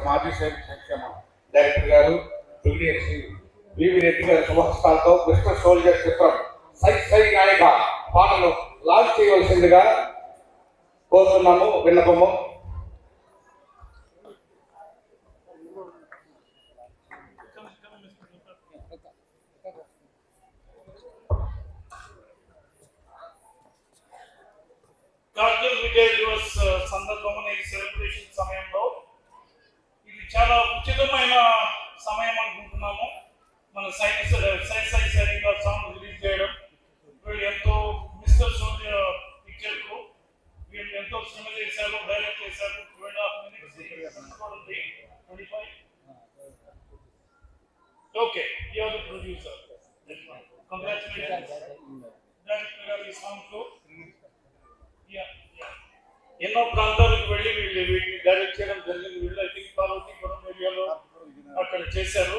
మాజీ సైనిక సంక్షేమ డైరెక్టర్ గారు బ్రిగేడియర్ శ్రీ వివి రెడ్డి గారి శుభహస్తాలతో మిస్టర్ సోల్జర్ చిత్రం సై సై నాయక పాటను లాంచ్ చేయవలసిందిగా కోరుతున్నాము. విన్నపము. కార్గిల్ విజయ్ దివస్ సందర్భంగా ఈ సెలబ్రేషన్ సమయంలో ఇది చాలా ఉచితమైన సమయం అనుకుంటున్నాము. మన సైనిక సాంగ్ రిలీజ్ చేయడం, వీళ్ళు ఎంతో మిస్టర్ సోల్జర్ పిక్చర్ కు వీళ్ళు ఎంతో శ్రమ చేశారు, డైరెక్ట్ చేశారు. 2.5 minutes 25. Okay, you are the producer. Congratulations director గారు ఈ సాంగ్ కు. ఎన్నో ప్రాంతాలకు వెళ్ళి వీటిని డైరెక్ట్ చేయడం జరిగింది. వీళ్ళు ఐ థింక్ పార్వతీపురం ఏరియాలో అక్కడ చేశారు.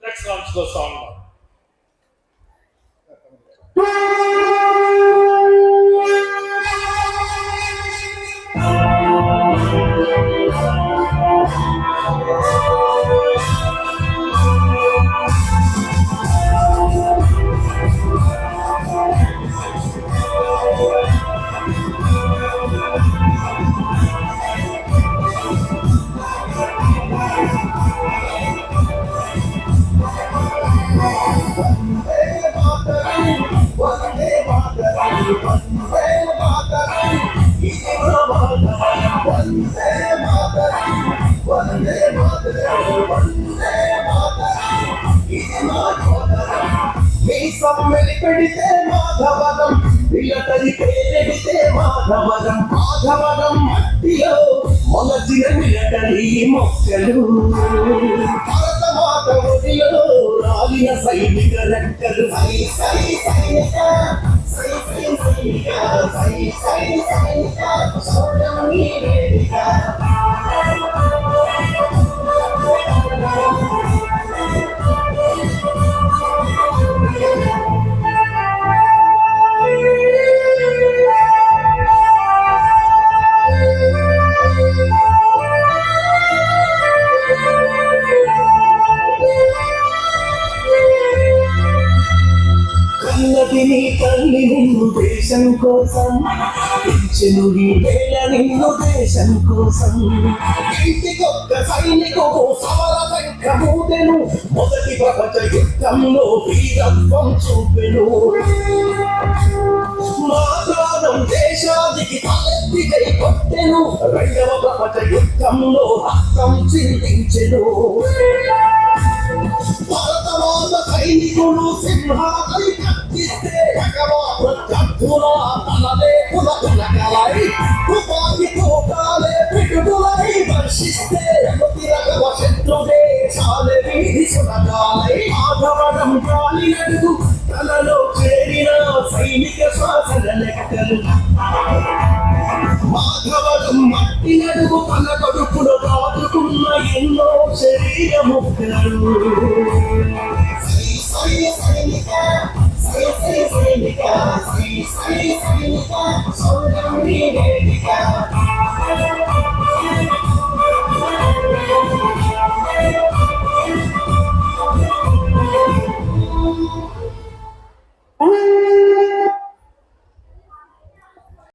Let's launch the song. పెడితే మాధవరం పిల్లటది పేరెడితే మాధవరం మాధవరం మట్టిలో మొలచిన మిలటరి మొక్కలు భారత మాత ఒడిలో రాలిన సైనిక రెక్కలు. సై సై సైనిక సై సై సైనిక సై సై సైనిక సోడం నీ వేదిక. కన్నది నీ తల్లి నిన్ను దేశం కోసం, పెంచెను ఈ వేళ నిన్ను దేశం కోసం. ఇంటికొక్క సైనికుడు సమర సంఖ్యమూదెను, మొదటి ప్రపంచ యుద్ధంలో వీరత్వం చూపెను. మా ప్రాణం దేశానికి తలెత్తి కై కొట్టెను, రెండవ ప్రపంచ యుద్ధంలో రక్తం చిందించెను. భారతమాత సైనికులు సింహాలై కత్తిస్తే ప్రత్యర్థుల తలలే పులకలై తుపాకి తోటాలే పిడుగులై వర్షిస్తే తిరగవ శత్రుడే చాలే వీధి సురగాలై. మాధవరం గాలి అడుగు తలలో చేరిన సైనిక శ్వాసల లెక్కలు. మాధవరం మట్టి అడుగు తన కడుపులో దాటుకున్న ఎన్నో శరీర ముక్కలు. సై సై సైనిక సై సై సైనిక సై సై సైనిక సోదరుని వేదిక.